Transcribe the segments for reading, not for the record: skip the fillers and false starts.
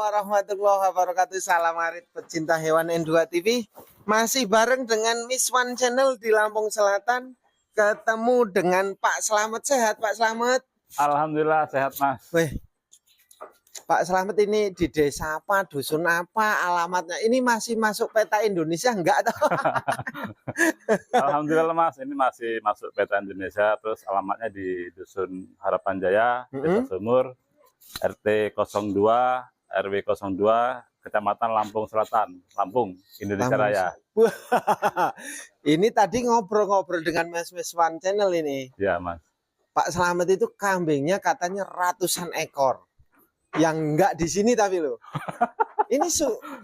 warahmatullahi wabarakatuh. Salam arit pecinta hewan N2 TV. Masih bareng dengan Miss One Channel di Lampung Selatan. Ketemu dengan Pak Slamet. Sehat Pak Slamet? Alhamdulillah sehat Mas. Weh, Pak Slamet ini di desa apa, dusun apa, alamatnya? Ini masih masuk peta Indonesia enggak? Alhamdulillah Mas, ini masih masuk peta Indonesia. Terus alamatnya di Dusun Harapan Jaya, Desa Sumur, RT 02, RW 02, Kecamatan Lampung Selatan, Lampung, Indonesia Raya. Ini tadi ngobrol-ngobrol dengan Mas One Channel ini. Ya Mas. Pak Slamet itu kambingnya katanya ratusan ekor. Yang enggak di sini tapi loh. Ini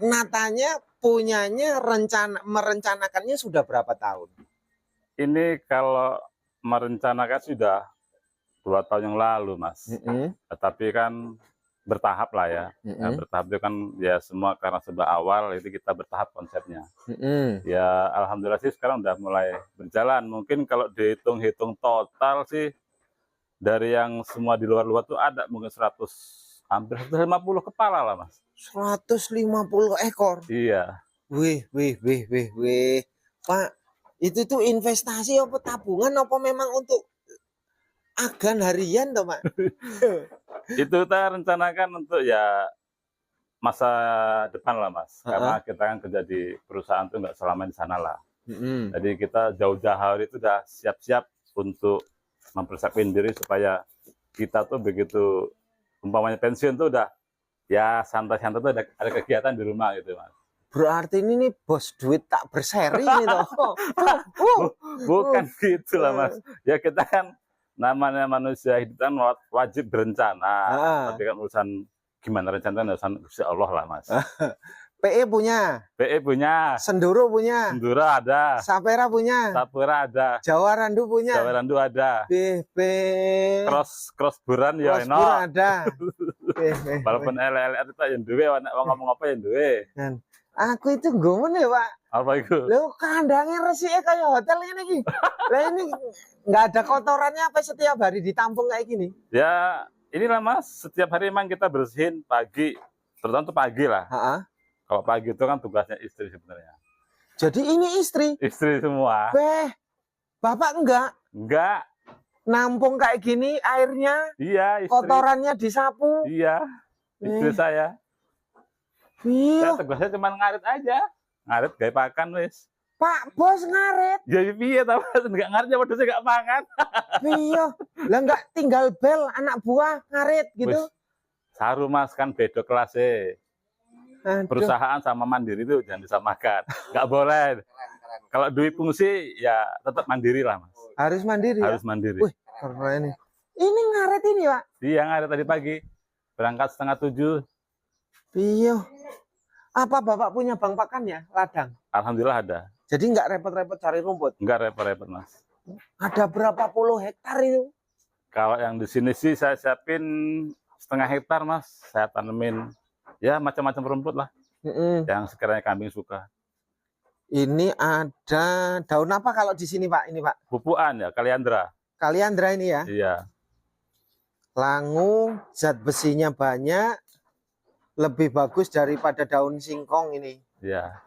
natanya punyanya merencanakannya sudah berapa tahun? Ini kalau merencanakan sudah 2 tahun yang lalu Mas. Tapi kan bertahap lah ya. Nah, bertahap itu kan ya semua karena sebab awal itu kita bertahap konsepnya. Ya alhamdulillah sih sekarang udah mulai berjalan. Mungkin kalau dihitung-hitung total sih dari yang semua di luar-luar tuh ada mungkin hampir 150 kepala lah Mas. 150 ekor. Iya. Wih. Pak, itu tuh investasi apa tabungan apa memang untuk agan harian toh Pak? Itu kita rencanakan untuk ya masa depan lah Mas. Karena kita kan kerja di perusahaan tuh nggak selama di sana lah. Jadi kita jauh-jauh hari itu udah siap-siap untuk mempersiapkan diri supaya kita tuh begitu umpamanya pensiun tuh udah ya santai-santai tuh ada kegiatan di rumah gitu Mas. Berarti ini nih bos duit tak berseri nih toh. Bukan gitu lah Mas. Ya kita kan namanya manusia hidup kan wajib berencana. Tapi kan urusan gimana rencana urusan Insya Allah lah Mas. PE punya. PE punya. Senduro punya. Senduro ada. Sapera punya. Sapera ada. Jawa Randu punya. Jawa Randu ada. Cross buran ya eno. Ada. Walaupun LLR itu yang duwe ngomong apa yang duwe. Aku itu gomen ya Pak. Apa itu? Lo kandangnya resiknya kayak hotel ini lagi. Lah ini nggak ada kotorannya apa setiap hari ditampung kayak gini? Ya inilah Mas, setiap hari emang kita bersihin pagi, terutama tuh pagi lah. Kalau pagi itu kan tugasnya istri sebenarnya. Jadi ini istri? Istri semua. Bapak enggak? Enggak. Nampung kayak gini airnya? Iya, istri. Kotorannya disapu? Iya, istri saya. Iya. Saya tugasnya cuma ngarit aja. Ngarit gaya pakan wis. Pak bos ngarit? Jadi piye ta Mas, enggak ngarit ya padahal enggak makan. Iya. Lah enggak tinggal bel anak buah ngarit gitu. Wis. Saru Mas kan beda kelasnya. Perusahaan sama mandiri itu jangan disamakan. Nggak boleh. Kalau duit fungsi ya tetap mandiri lah Mas. Harus mandiri. Harus ya? mandiri. Wih, keren ini. Ini ngaret ini Pak? Iya ngaret tadi pagi. Berangkat 6:30. Iya. Apa Bapak punya bank pakannya? Ladang? Alhamdulillah ada. Jadi nggak repot-repot cari rumput? Nggak repot-repot Mas. Ada berapa puluh hektar itu? Kalau yang di sini sih saya siapin 0,5 hektar Mas. Saya tanemin ya macam-macam rumput lah, yang sekiranya kambing suka. Ini ada daun apa kalau di sini Pak? Ini Pak? Pupuan ya, kaliandra. Kaliandra ini ya? Iya. Langu, zat besinya banyak, lebih bagus daripada daun singkong ini. Iya.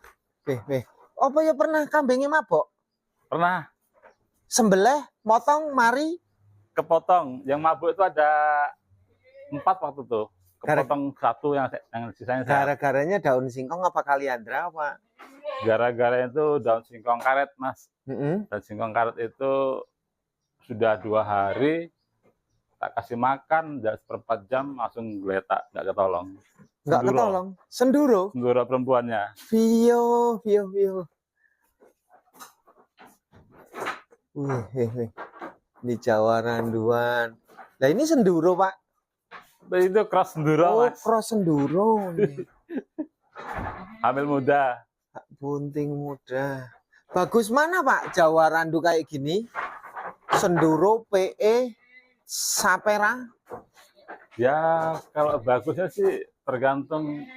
Apa ya pernah kambingnya mabok? Pernah. Sembelih, motong, mari? Kepotong. Yang mabuk itu ada 4 waktu itu. Kepotong 1 yang sisanya. Gara-garanya daun singkong apa kaliandra apa? Gara-gara itu daun singkong karet Mas. Daun singkong karet itu sudah 2 hari tak kasih makan, 1/4 jam langsung geletak, nggak ketolong. Nggak ketolong? Senduro? Senduro perempuannya. Vio. Ini Jawa Randuan. Nah ini senduro Pak? Itu cross senduro Mas. Cross senduro. Hamil muda. Bunting muda. Bagus mana Pak Jawa Randu kayak gini? Senduro, PE, sapera? Ya kalau bagusnya sih tergantung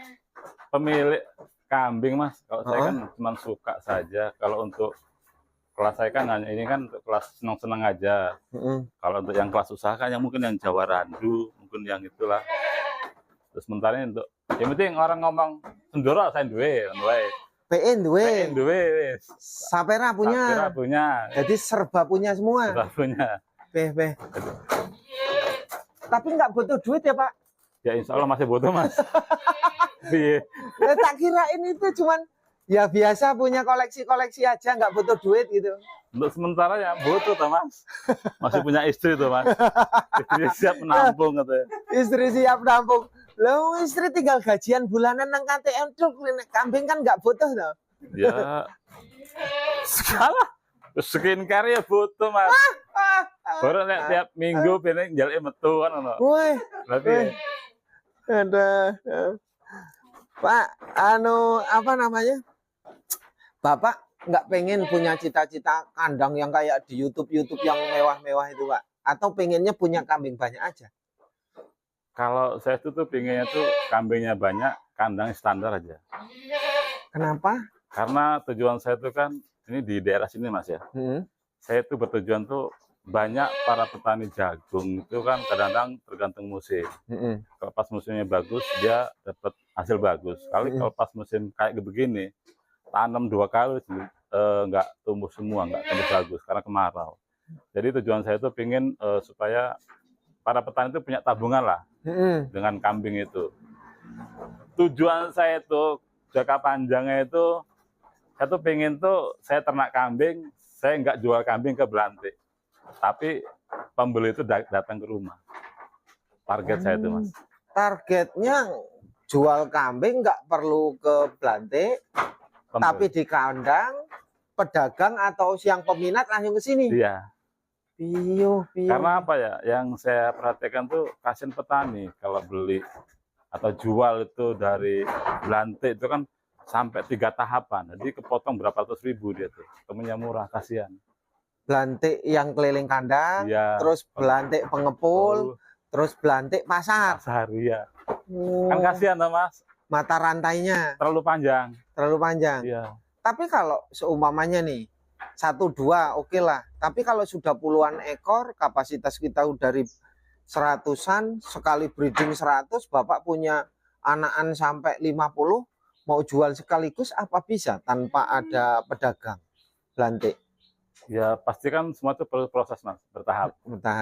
pemilik kambing Mas. Kalau saya kan cuma suka saja. Kalau untuk kelas saya kan hanya ini kan untuk kelas senang-senang aja. Kalau untuk yang kelas usaha kan yang mungkin yang Jawa Randu, mungkin yang itulah. Terus sementara untuk Yang penting orang ngomong sendoro saya duwe, PN duwe. wis. Sapera punya. Sapera punya. Jadi serba punya semua. Serba punya. Beh. Tapi nggak butuh duit ya Pak? Ya insya Allah masih butuh Mas. Iya. Tak kirain itu cuman ya biasa punya koleksi-koleksi aja, nggak butuh duit gitu. Untuk sementara ya butuh toh Mas. Masih punya istri tuh Mas. Istri siap menampung katanya. Istri siap menampung. Lo istri tinggal gajian bulanan nang KTM tuh, kambing kan nggak butuh toh. Ya. Salah. Skincare ya butuh Mas. Baru tiap minggu pengen jalan metu kan ono. Woi. Berarti Ada. Pak, apa namanya? Bapak nggak pengen punya cita-cita kandang yang kayak di YouTube yang mewah-mewah itu Pak? Atau pengennya punya kambing banyak aja? kalau saya tuh pengennya tuh kambingnya banyak, kandang standar aja. Kenapa? Karena tujuan saya tuh kan ini di daerah sini Mas ya. Saya tuh bertujuan tuh banyak para petani jagung itu kan kadang-kadang tergantung musim. Kalau pas musimnya bagus dia dapat hasil bagus. Kalau pas musim kayak begini tanam 2 kali nggak tumbuh semua, nggak tumbuh bagus karena kemarau. Jadi tujuan saya tuh pengen supaya para petani itu punya tabungan lah dengan kambing itu. Tujuan saya tuh jangka panjangnya itu saya tuh pengen tuh saya ternak kambing, saya nggak jual kambing ke Belantik, tapi pembeli itu datang ke rumah. Target saya itu Mas. Targetnya jual kambing nggak perlu ke Belantik, tapi di kandang pedagang atau siang peminat langsung ke sini. Iya. Piyo. Karena apa ya? Yang saya perhatikan tuh kasihan petani kalau beli atau jual itu dari Belantik itu kan sampai 3 tahapan. Jadi kepotong berapa ratus ribu dia tuh. Temennya murah, kasihan. Belantik yang keliling kandang, ya, terus Belantik pengepul, terus Belantik pasar. Pasar, iya. Kan kasihan tuh Mas. Mata rantainya terlalu panjang. Iya. Tapi kalau seumpamanya nih 1-2 oke lah. Tapi kalau sudah puluhan ekor, kapasitas kita dari 100-an, sekali breeding 100, Bapak punya anakan sampai 50, mau jual sekaligus apa bisa tanpa ada pedagang Belantik? Ya pasti kan semua itu perlu proses Mas, bertahap.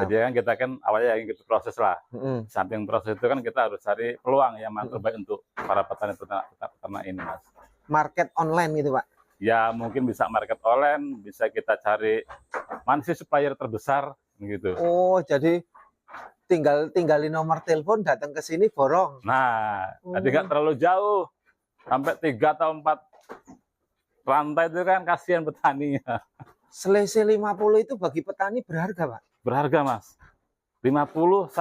Jadi kan kita kan awalnya ingin kita proses lah. Samping proses itu kan kita harus cari peluang yang terbaik untuk para petani ternak ini Mas. Market online gitu Pak? Ya mungkin bisa market online, bisa kita cari mana sih supplier terbesar gitu. Oh jadi tinggalin nomor telepon, datang ke sini borong. Nah, jadi nggak terlalu jauh, sampai 3 atau 4 rantai itu kan kasihan petaninya. Selisih 50 itu bagi petani berharga Pak? Berharga Mas. 50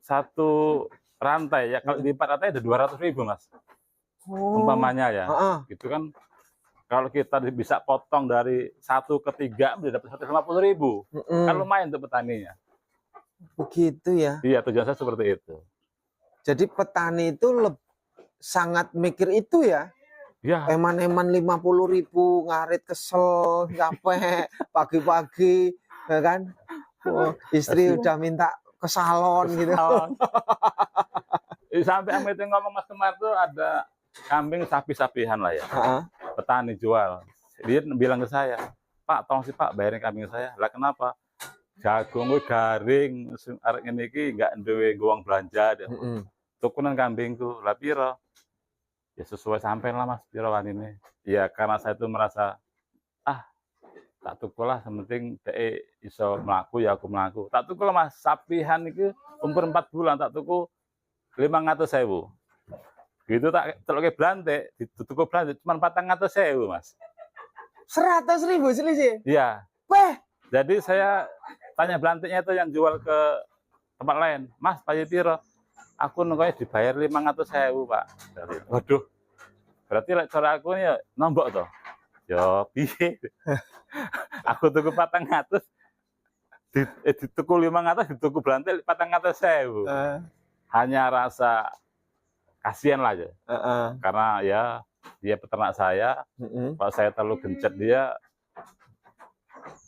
satu rantai ya, kalau di 4 rantai ada 200.000 Mas. Umpamanya ya, gitu kan. Kalau kita bisa potong dari 1 ke 3 bisa dapat 150.000. Kan lumayan untuk petaninya. Begitu ya? Iya, tujuan saya seperti itu. Jadi petani itu sangat mikir itu ya? Ya. Eman-eman 50.000 ngarit kesel, capek pagi-pagi, ya kan? Istri udah minta ke salon gitu. Sampai itu ngomong Mas Kemar tuh ada kambing sapi-sapihan lah ya. Petani jual. Dia bilang ke saya, Pak, tolong sih Pak bayarin kambing saya. Lah kenapa? Jagung gue garing, arek ngene iki enggak duwe uang belanja deh. Tukunan kambingku, lah piro? Ya sesuai sampai lah Mas, piro ini. Ya karena saya itu merasa tak tuku lah, sementing dhek iso mlaku ya aku mlaku. Tak tuku lah Mas, sapihan iki umur 4 bulan tak tuku 500.000. Gitu tak teloke Belantik, dituku Belantik cuma 400.000 Mas. 100.000 selisih? Iya. Weh. Jadi saya tanya Belantiknya itu yang jual ke tempat lain, Mas, payu piro? Aku nunggunya dibayar 500.000 Pak. Waduh, berarti cara aku ini ya nombok toh. Ya piye? Aku tuku 400, dituku 500, dituku Belantik 400.000. Hanya rasa kasihan lah aja. Karena ya dia peternak saya, kalau saya terlalu gencet dia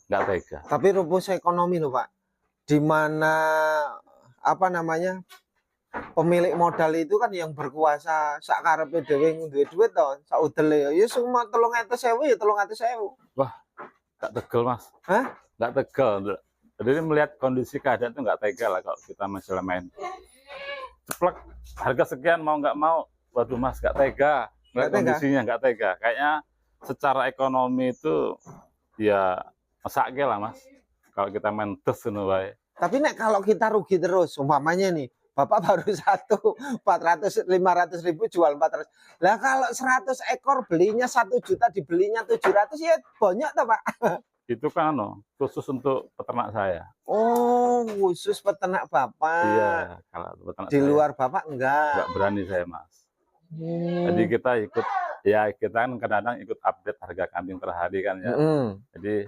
nggak tega. Tapi rumus ekonomi loh Pak, di mana apa namanya pemilik modal itu kan yang berkuasa sak karepe dhewe duwe duit to, sak udele ya semua 300.000 ya 300.000. Wah, nggak tegel Mas. Hah? Nggak tegel. Jadi melihat kondisi keadaan itu nggak tega lah kalau kita masih main. Ceplek, harga sekian mau nggak mau, waduh Mas nggak tega. Melihat kondisinya nggak tega. Kayaknya secara ekonomi itu ya mesake lah Mas. Kalau kita main tes wae. Tapi nek kalau kita rugi terus, umpamanya nih, Bapak baru 500.000 jual 400. Lah kalau 100 ekor belinya 1 juta, dibelinya 700 ya banyak toh Pak. Itu kan khusus untuk peternak saya. Oh, khusus peternak Bapak. Iya, kalau peternak di luar saya, Bapak enggak berani saya Mas. Jadi kita ikut, ya kita kan kadang-kadang ikut update harga kambing per hari kan ya. Jadi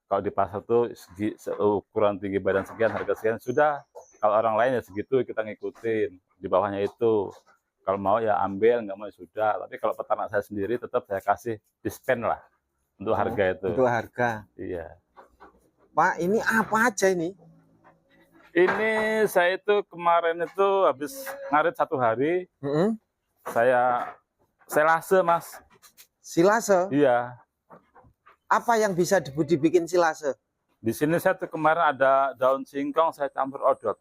kalau di pasar tuh segi ukuran tinggi badan sekian, harga sekian, sudah. Kalau orang lain ya segitu, kita ngikutin. Di bawahnya itu. Kalau mau ya ambil, nggak mau ya sudah. Tapi kalau peternak saya sendiri tetap saya kasih dispen lah untuk harga itu. Untuk harga. Iya. Pak, ini apa aja ini? Ini saya itu kemarin itu habis ngarit 1 hari. Saya selase Mas. Silase? Iya. Apa yang bisa dibikin silase? Di sini saya tuh kemarin ada daun singkong, saya campur odot.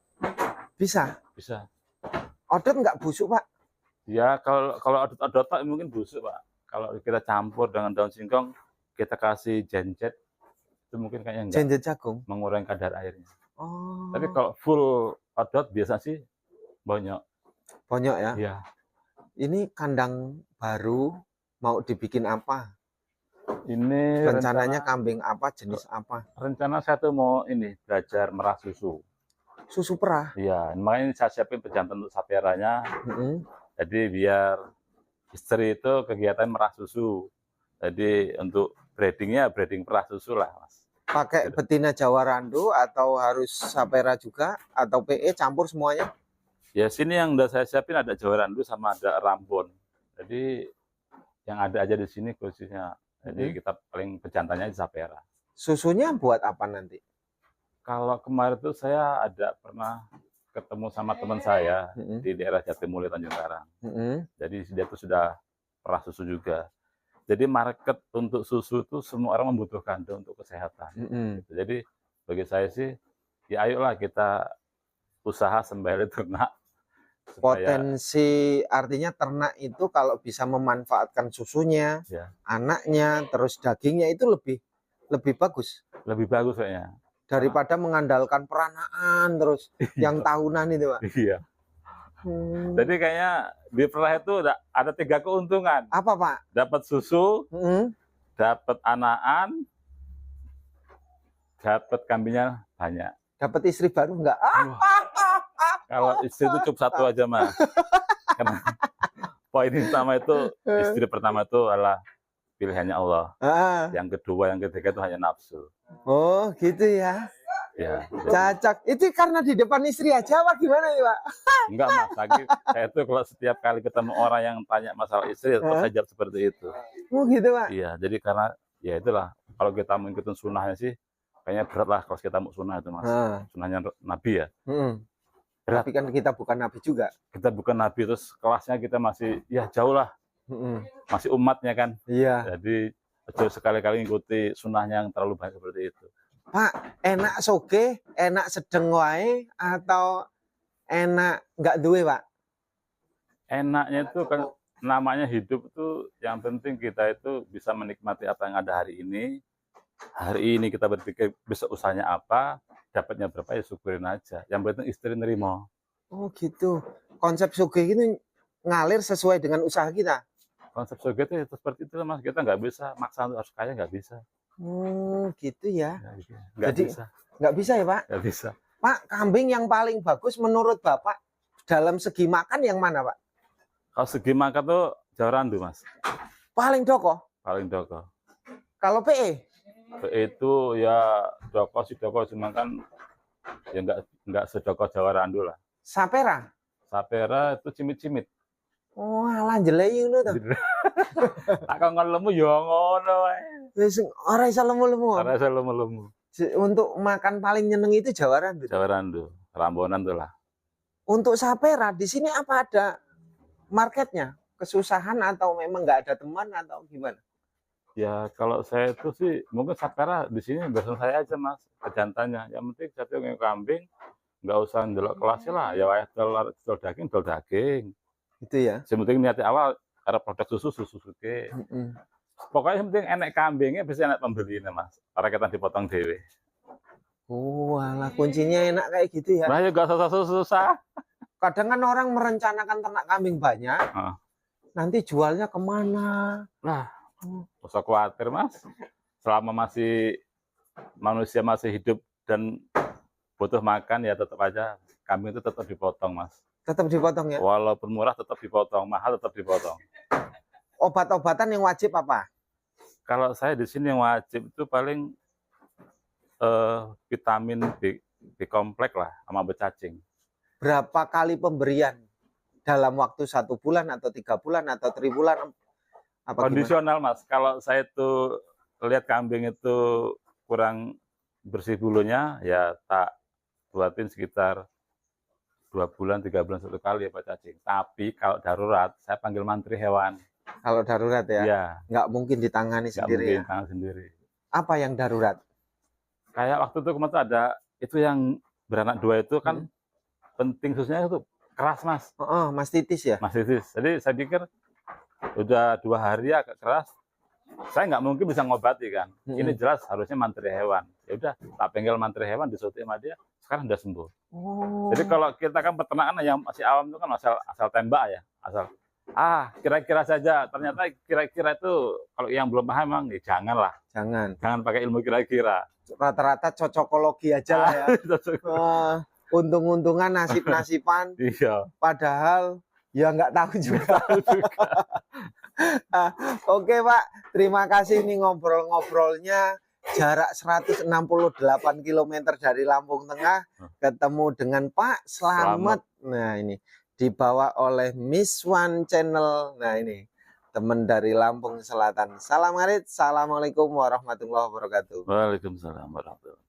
Bisa? Bisa. Odot nggak busuk Pak? Ya kalau odot Pak mungkin busuk Pak. Kalau kita campur dengan daun singkong, kita kasih jenjet, itu mungkin kayaknya enggak. Jenjet jagung? Mengurangi kadar airnya. Oh. Tapi kalau full odot biasa sih banyak. Banyak ya? Iya. Ini kandang baru mau dibikin apa? Ini rencananya kambing apa, jenis apa? Rencana saya tuh mau belajar merah susu. Susu perah? Iya, makanya saya siapin pejantan untuk saperanya. Jadi biar istri itu kegiatan merah susu. Jadi untuk breedingnya breeding perah susu lah Mas. Pakai betina Jawa Randu atau harus sapera juga atau PE campur semuanya? Ya sini yang udah saya siapin ada Jawa Randu sama ada Rambon. Jadi yang ada aja di sini khususnya. Jadi kita paling pejantannya di sapera. Susunya buat apa nanti? Kalau kemarin tuh saya ada pernah ketemu sama teman saya di daerah Jatimulyo Tanjung Karang. Jadi dia tuh sudah perah susu juga. Jadi market untuk susu itu semua orang membutuhkan tuh untuk kesehatan. Jadi bagi saya sih, ya ayolah kita usaha sembari ternak. Potensi artinya ternak itu kalau bisa memanfaatkan susunya, anaknya, terus dagingnya itu lebih bagus. Lebih bagus kayaknya. Daripada mengandalkan peranaan terus yang tahunan itu Pak. Iya. Jadi kayaknya di perah itu ada 3 keuntungan. Apa Pak? Dapat susu, dapat anakan, dapat kambingnya banyak. Dapat istri baru enggak? Kalau istri itu cukup 1 aja Mas. Karena poin pertama itu, istri pertama itu adalah pilihannya Allah. Yang kedua, yang ketiga itu hanya nafsu. Oh gitu ya. Ya. Cocok. Itu karena di depan istri aja apa gimana ya Pak? Enggak Mas, saya tuh kalau setiap kali ketemu orang yang tanya masalah istri, tetap saya jawab seperti itu. Oh gitu Pak? Iya, jadi karena ya itulah, kalau kita mau ikutin sunnahnya sih, kayaknya berat lah kalau kita mau sunnah itu Mas. Sunnahnya Nabi ya. Tapi kan kita bukan Nabi juga. Kita bukan Nabi, terus kelasnya kita masih ya jauh lah. Masih umatnya kan. Iya. Jadi sekali-kali ngikuti sunnahnya yang terlalu banyak seperti itu. Pak, enak soge, enak sedeng wae atau enak nggak duwe Pak? Enaknya itu kan namanya hidup itu yang penting kita itu bisa menikmati apa yang ada hari ini. Hari ini kita berpikir besok usahanya apa, dapatnya berapa ya syukurin aja. Yang penting istri nerima. Oh gitu. Konsep soge ini ngalir sesuai dengan usaha kita. Konsep soge itu seperti itu Mas. Kita nggak bisa maksa harus kaya, nggak bisa. Gitu ya. Nggak bisa. Nggak bisa ya Pak? Nggak bisa. Pak, kambing yang paling bagus menurut Bapak dalam segi makan yang mana Pak? Kalau segi makan tuh Jawa Randu Mas. Paling doko? Paling doko. Kalau PE? PE itu ya doko sih doko, cuma kan ya nggak sedoko Jawa Randu lah. Sapera? Sapera itu cimit-cimit. Oh, alah jelei ngono to. Tak kongkon lemu ya ngono wae. Wis ora iso lemu-lemu. Ora iso lemu-lemu. Untuk makan paling nyeneng itu Jawa Randu. Jawa Randu, Rambonan tuh lah. Untuk Sapera di sini apa ada marketnya? Kesusahan atau memang nggak ada teman atau gimana? Ya kalau saya itu sih mungkin Sapera di sini bersama saya aja mas jantannya. Yang penting saya punya kambing nggak usah ndelok kelasnya lah. Ya wae dol daging. Itu ya. Yang penting niat awal karena produk susu oke. Pokoknya yang penting enak kambingnya bisa enak pembelinya mas. Karena kita dipotong dewe. Walah kuncinya enak kayak gitu ya. Nah ya gak susah. Kadang kan orang merencanakan ternak kambing banyak, nanti jualnya kemana? Nah, nggak usah khawatir mas. Selama manusia masih hidup dan butuh makan ya tetap aja kambing itu tetap dipotong mas. Tetap dipotong ya? Walaupun murah tetap dipotong, mahal tetap dipotong. Obat-obatan yang wajib apa? Kalau saya di sini yang wajib itu paling vitamin B kompleks lah sama becacing. Berapa kali pemberian dalam waktu 1 bulan atau 3 bulan atau 3 bulan? Apa kondisional gimana? Mas. Kalau saya itu lihat kambing itu kurang bersih bulunya, ya tak buatin sekitar 2 bulan 3 bulan 1 kali ya Pak cacing. Tapi kalau darurat saya panggil mantri hewan. Kalau darurat ya? Ya. Nggak mungkin ditangani sendiri. Nggak mungkin ditangani sendiri. Apa yang darurat? Kayak waktu itu kemarin ada itu yang beranak 2 itu kan penting susunya itu keras mas. Mastitis ya? Mastitis. Jadi saya pikir udah 2 hari agak keras. Saya nggak mungkin bisa ngobati kan. Ini jelas harusnya mantri hewan. Ya udah tak panggil mantri hewan disuti sama dia. Sekarang udah sembuh. Jadi kalau kita kan peternakan yang masih awam itu kan asal tembak ya. Asal kira-kira saja. Ternyata kira-kira itu kalau yang belum paham memang ya janganlah. Jangan pakai ilmu kira-kira. Rata-rata cocokologi aja lah ya. Untung-untungan nasib-nasiban. Iya. Padahal ya nggak tahu juga. Oke Pak, terima kasih nih ngobrol-ngobrolnya. Jarak 168 km dari Lampung Tengah ketemu dengan Pak Slamet. Nah ini dibawa oleh Miss One Channel. Nah ini teman dari Lampung Selatan. Salam ngarit. Assalamualaikum warahmatullahi wabarakatuh. Waalaikumsalam warahmatullahi wabarakatuh.